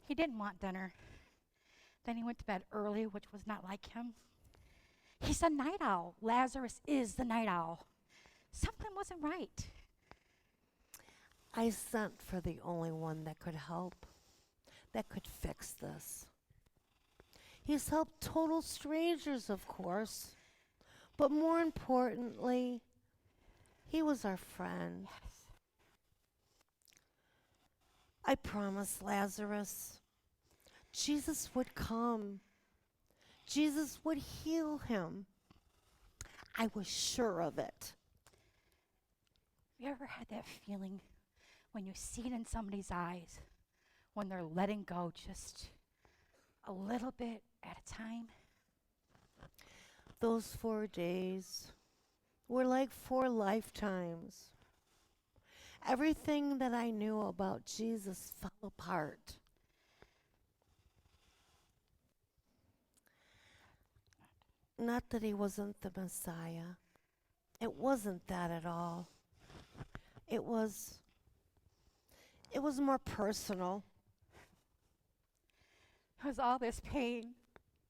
He didn't want dinner. Then he went to bed early, which was not like him. He's a night owl. Lazarus is the night owl. Something wasn't right. I sent for the only one that could help, that could fix this. He's helped total strangers, of course, but more importantly, he was our friend. Yes. I promised Lazarus Jesus would come. Jesus would heal him. I was sure of it. Have you ever had that feeling when you see it in somebody's eyes, when they're letting go just a little bit at a time? Those 4 days were like 4 lifetimes. Everything that I knew about Jesus fell apart. Not that he wasn't the Messiah. It wasn't that at all. It was it was more personal. It was all this pain,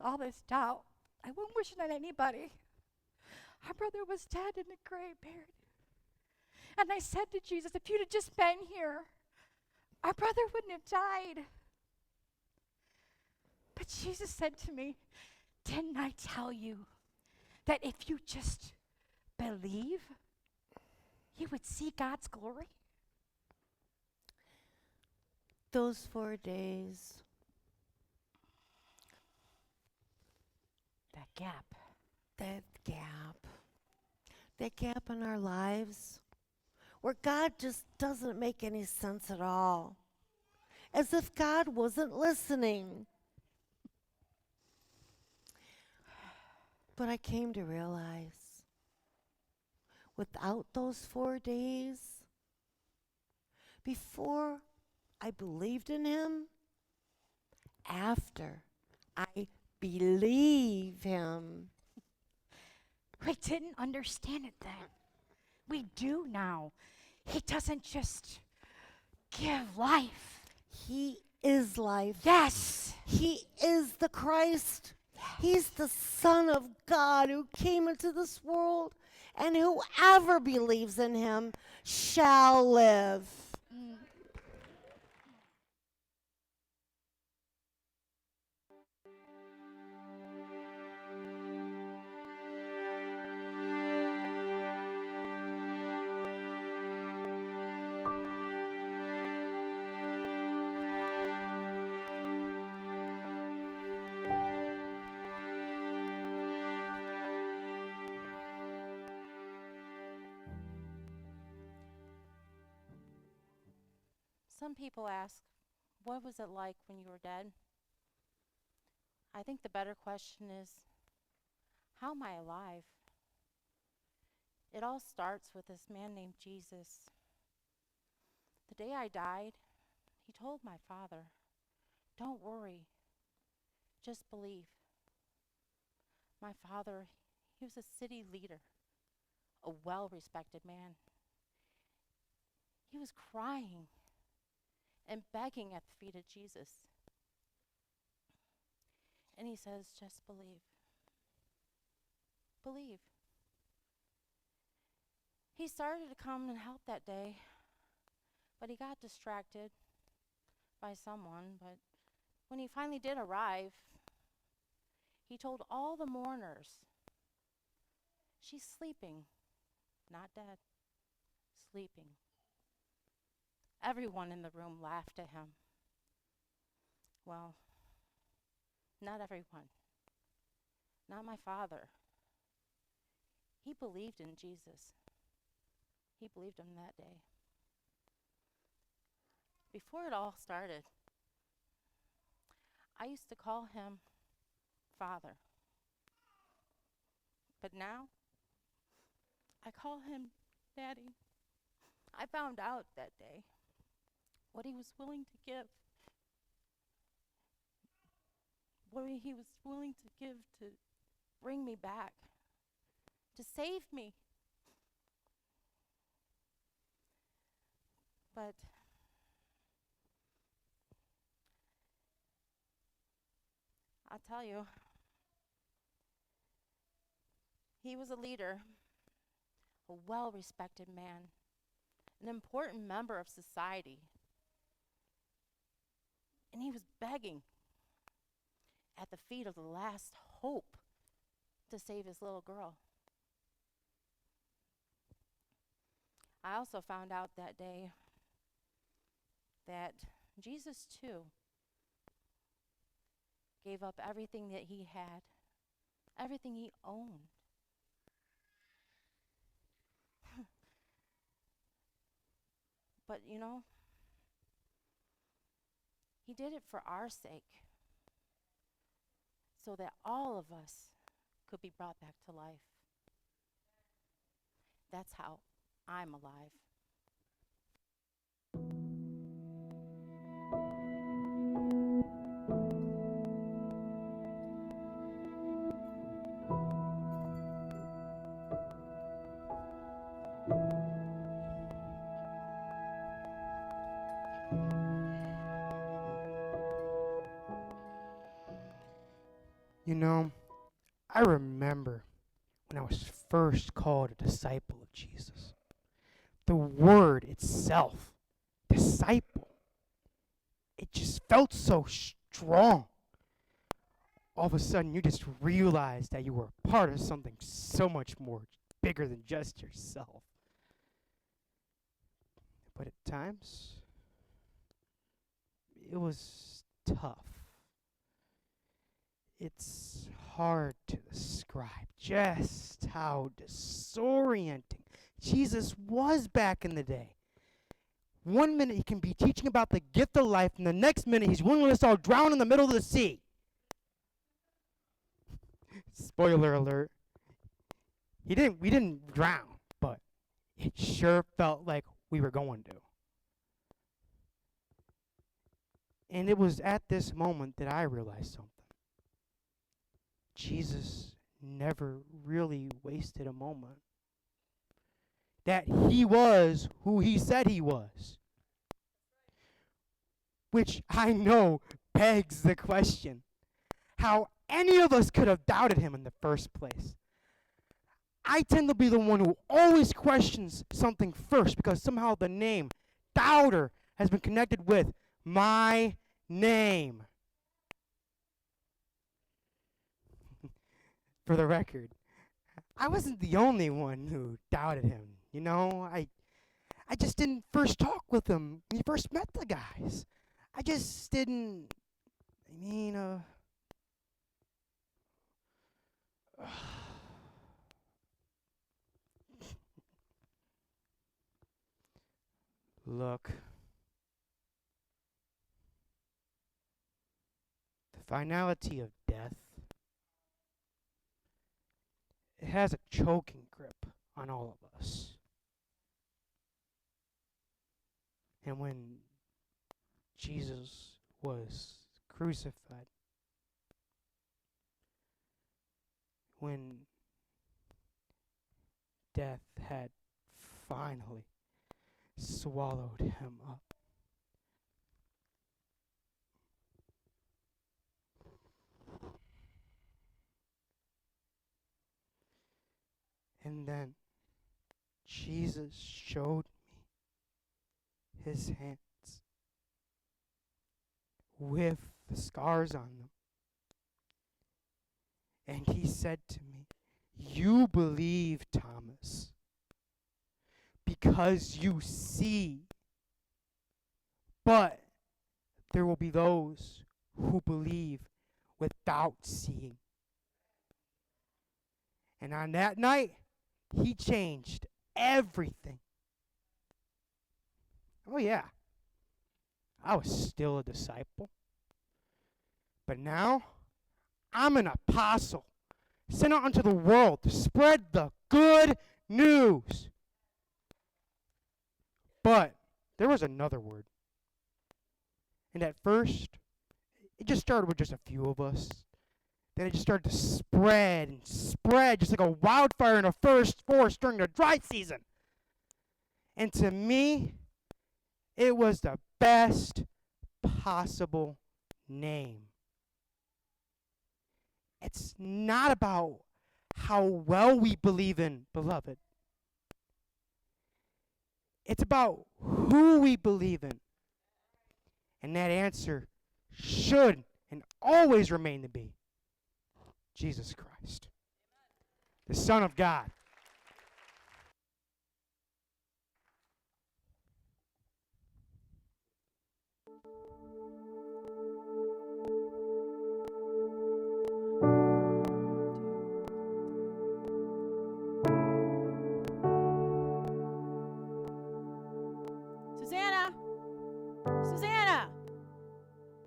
all this doubt. I wouldn't wish it on anybody. Our brother was dead in the grave, buried. And I said to Jesus, if you'd have just been here, our brother wouldn't have died. But Jesus said to me, didn't I tell you that if you just believe, you would see God's glory? Those 4 days, That gap. that gap, that gap in our lives where God just doesn't make any sense at all. As if God wasn't listening. But I came to realize without those 4 days, before I believed in him, after I believe him, We didn't understand it then. We do now. He doesn't just give life. he is life. Yes. He is the Christ. He's the Son of God who came into this world, and whoever believes in him shall live. Mm. Some people ask, what was it like when you were dead? I think the better question is, how am I alive? It all starts with this man named Jesus. The day I died, he told my father, don't worry, just believe. My father, he was a city leader, a well-respected man. He was crying and begging at the feet of Jesus. And he says, just believe. Believe. He started to come and help that day, but he got distracted by someone. But when he finally did arrive, he told all the mourners, she's sleeping, not dead, sleeping. Everyone in the room laughed at him. Well, not everyone. Not my father. He believed in Jesus. He believed him that day. Before it all started, I used to call him Father. But now, I call him Daddy. I found out that day what he was willing to give, what he was willing to give to bring me back, to save me. But I'll tell you, he was a leader, a well respected man, an important member of society. And he was begging at the feet of the last hope to save his little girl. I also found out that day that Jesus, too, gave up everything that he had, everything he owned. But you know, he did it for our sake, so that all of us could be brought back to life. That's how I'm alive. You know, I remember when I was first called a disciple of Jesus. The word itself, disciple, it just felt so strong. All of a sudden, you just realized that you were a part of something so much more bigger than just yourself. But at times, it was tough. It's hard to describe just how disorienting Jesus was back in the day. One minute he can be teaching about the gift of life, and the next minute he's willing to let us all drown in the middle of the sea. Spoiler alert. We didn't drown, but it sure felt like we were going to. And it was at this moment that I realized something. Jesus never really wasted a moment. That he was who he said he was. Which I know begs the question, how any of us could have doubted him in the first place. I tend to be the one who always questions something first because somehow the name doubter has been connected with my name. For the record, I wasn't the only one who doubted him. You know, I just didn't first talk with him when he first met the guys. I just didn't, Look, the finality of death, it has a choking grip on all of us. And when Jesus was crucified, when death had finally swallowed him up, and then Jesus showed me his hands with the scars on them. And he said to me, "You believe, Thomas, because you see. But there will be those who believe without seeing." And on that night, he changed everything. Oh yeah, I was still a disciple. But now, I'm an apostle, sent out into the world to spread the good news. But there was another word. And at first, it just started with just a few of us. Then it just started to spread and spread, just like a wildfire in a forest during the dry season. And to me, it was the best possible name. it's not about how well we believe in, beloved. It's about who we believe in. And that answer should and always remain to be Jesus Christ, the Son of God. Susanna! Susanna!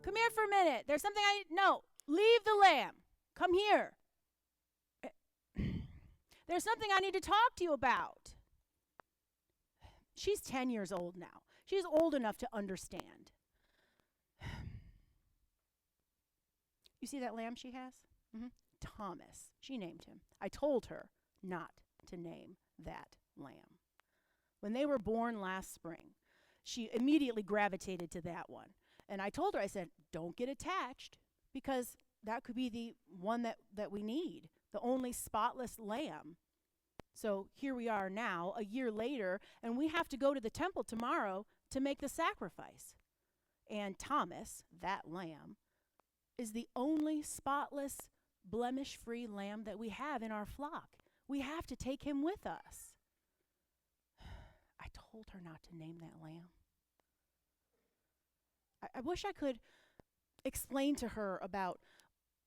Come here for a minute. There's something No, leave the lamb. Come here. There's something I need to talk to you about. She's 10 years old now. She's old enough to understand. You see that lamb she has? Thomas. She named him. I told her not to name that lamb. When they were born last spring, she immediately gravitated to that one. And I told her, I said, don't get attached, because that could be the one that we need, the only spotless lamb. So here we are now, a year later, and we have to go to the temple tomorrow to make the sacrifice. And Thomas, that lamb, is the only spotless, blemish-free lamb that we have in our flock. We have to take him with us. I told her not to name that lamb. I wish I could explain to her about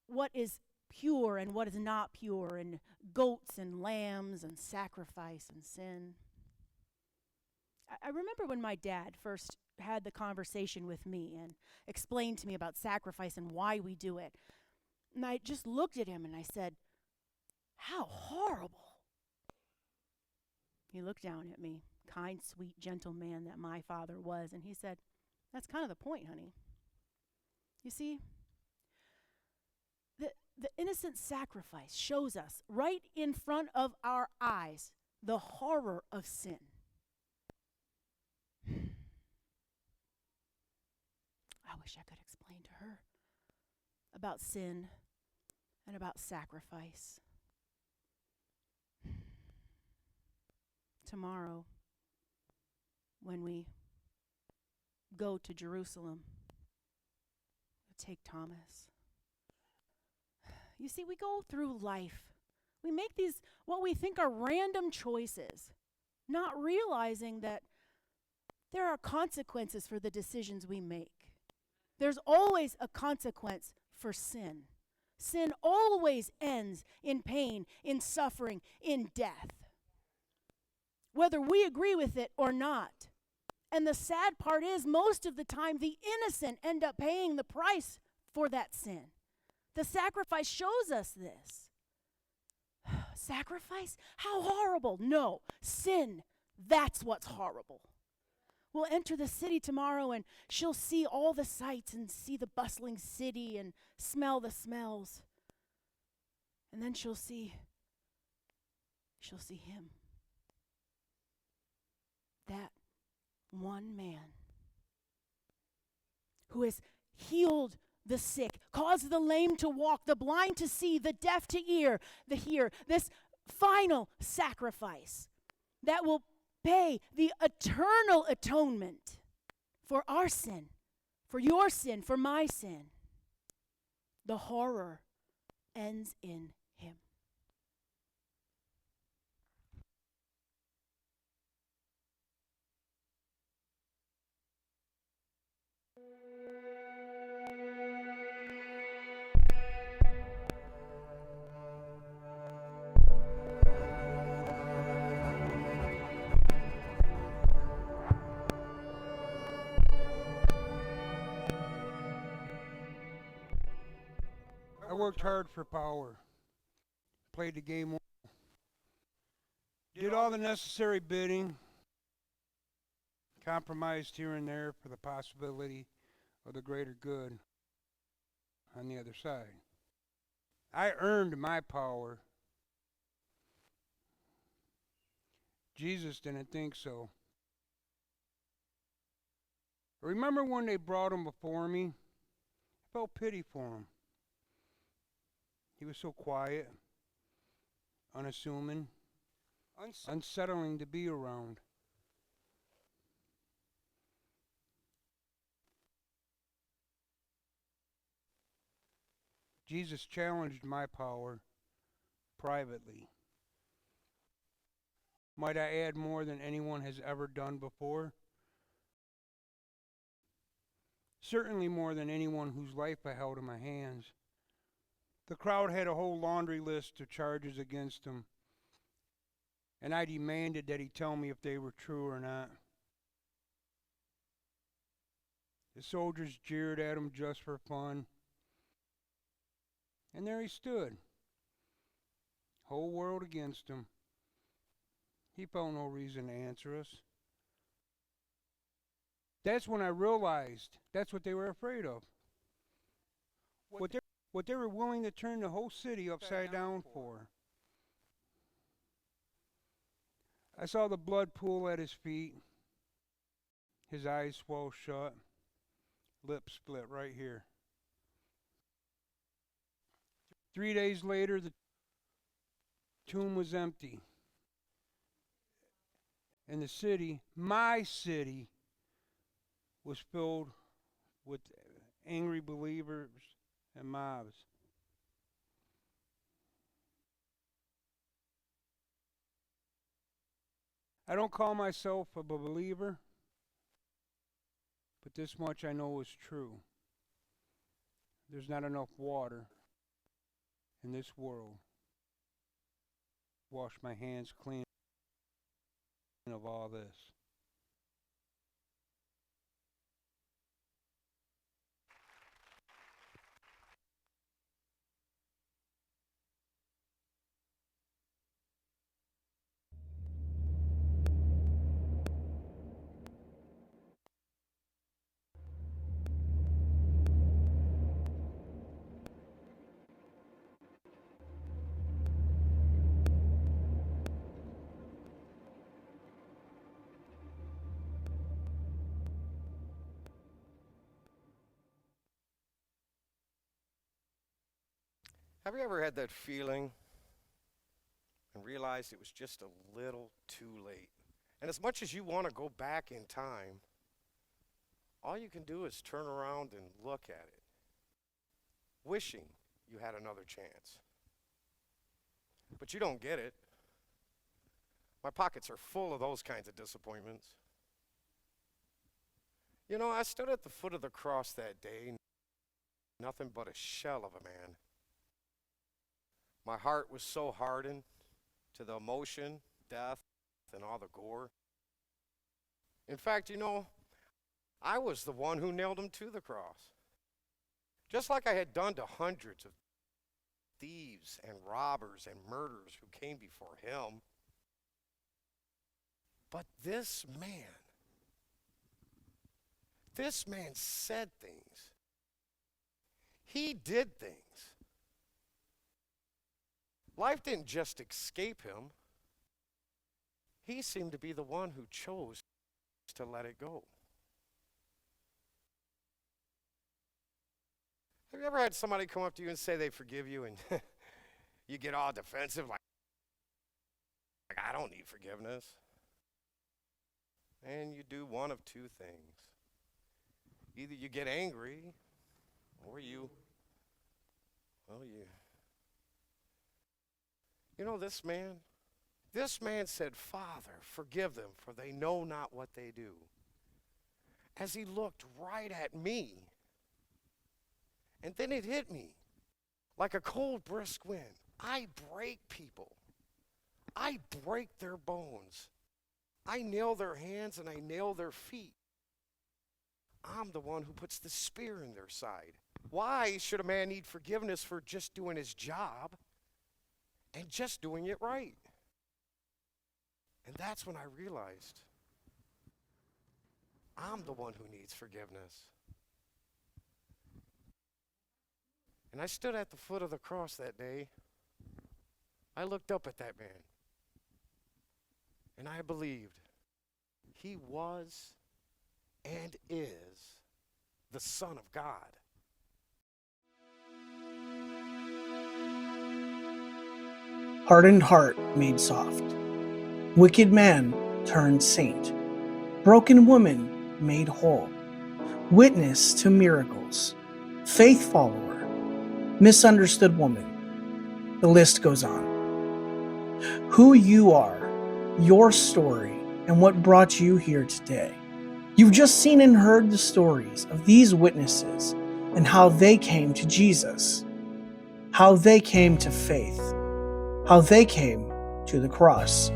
what is pure and what is not pure, and goats and lambs and sacrifice and sin. I remember when my dad first had the conversation with me and explained to me about sacrifice and why we do it. And I just looked at him and I said, "How horrible." He looked down at me, kind, sweet, gentle man that my father was, and he said, "That's kind of the point, honey. You see, the innocent sacrifice shows us right in front of our eyes the horror of sin." I wish I could explain to her about sin and about sacrifice. Tomorrow, when we go to Jerusalem, we'll take Thomas. You see, we go through life. We make these, what we think are random choices, not realizing that there are consequences for the decisions we make. There's always a consequence for sin. Sin always ends in pain, in suffering, in death, whether we agree with it or not. And the sad part is, most of the time, the innocent end up paying the price for that sin. The sacrifice shows us this. Sacrifice? How horrible. No, sin, that's what's horrible. We'll enter the city tomorrow and she'll see all the sights and see the bustling city and smell the smells. And then she'll see him. That one man who has healed the sick, caused the lame to walk, the blind to see, the deaf to hear, this final sacrifice that will pay the eternal atonement for our sin, for your sin, for my sin. The horror ends in him. I worked hard for power, played the game well, did all the necessary bidding, compromised here and there for the possibility of the greater good on the other side. I earned my power. Jesus didn't think so. Remember when they brought him before me? I felt pity for him. He was so quiet, unassuming, unsettling to be around. Jesus challenged my power privately. Might I add more than anyone has ever done before? Certainly more than anyone whose life I held in my hands. The crowd had a whole laundry list of charges against him, and I demanded that he tell me if they were true or not. The soldiers jeered at him just for fun, and there he stood, whole world against him. He felt no reason to answer us. That's when I realized that's what they were afraid of. What they were willing to turn the whole city upside down for. I saw the blood pool at his feet. His eyes swelled shut. Lips split right here. 3 days later, the tomb was empty. And the city, my city, was filled with angry believers and mobs. I don't call myself a believer, but this much I know is true. There's not enough water in this world to wash my hands clean of all this. Have you ever had that feeling and realized it was just a little too late? And as much as you want to go back in time, all you can do is turn around and look at it, wishing you had another chance. But you don't get it. My pockets are full of those kinds of disappointments. You know, I stood at the foot of the cross that day, nothing but a shell of a man. My heart was so hardened to the emotion, death, and all the gore. In fact, you know, I was the one who nailed him to the cross. Just like I had done to hundreds of thieves and robbers and murderers who came before him. But this man said things. He did things. Life didn't just escape him. He seemed to be the one who chose to let it go. Have you ever had somebody come up to you and say they forgive you and you get all defensive like I don't need forgiveness? And you do one of two things. Either you get angry or you know, this man said, "Father, forgive them, for they know not what they do." As he looked right at me, and then it hit me like a cold, brisk wind. I break people. I break their bones. I nail their hands and I nail their feet. I'm the one who puts the spear in their side. Why should a man need forgiveness for just doing his job and just doing it right? And that's when I realized I'm the one who needs forgiveness. And I stood at the foot of the cross that day. I looked up at that man. And I believed he was and is the Son of God. hardened heart made soft, wicked man turned saint, broken woman made whole, witness to miracles, faith follower, misunderstood woman. The list goes on. Who you are, your story, and what brought you here today. You've just seen and heard the stories of these witnesses and how they came to Jesus, how they came to faith, how they came to the cross.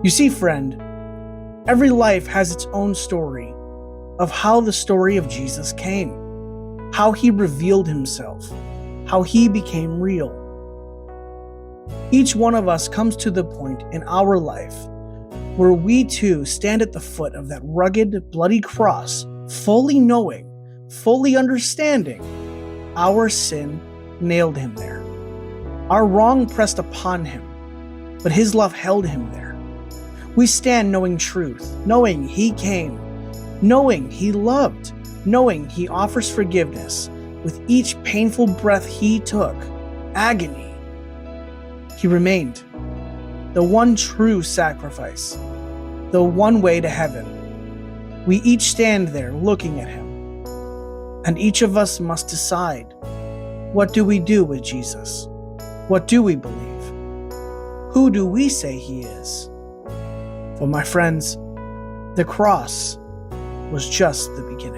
You see, friend, every life has its own story of how the story of Jesus came, how he revealed himself, how he became real. Each one of us comes to the point in our life where we too stand at the foot of that rugged, bloody cross, fully knowing, fully understanding our sin nailed him there. Our wrong pressed upon him, but his love held him there. We stand knowing truth, knowing he came, knowing he loved, knowing he offers forgiveness with each painful breath he took, agony. He remained, the one true sacrifice, the one way to heaven. We each stand there looking at him, and each of us must decide, what do we do with Jesus? What do we believe? Who do we say he is? For my friends, the cross was just the beginning.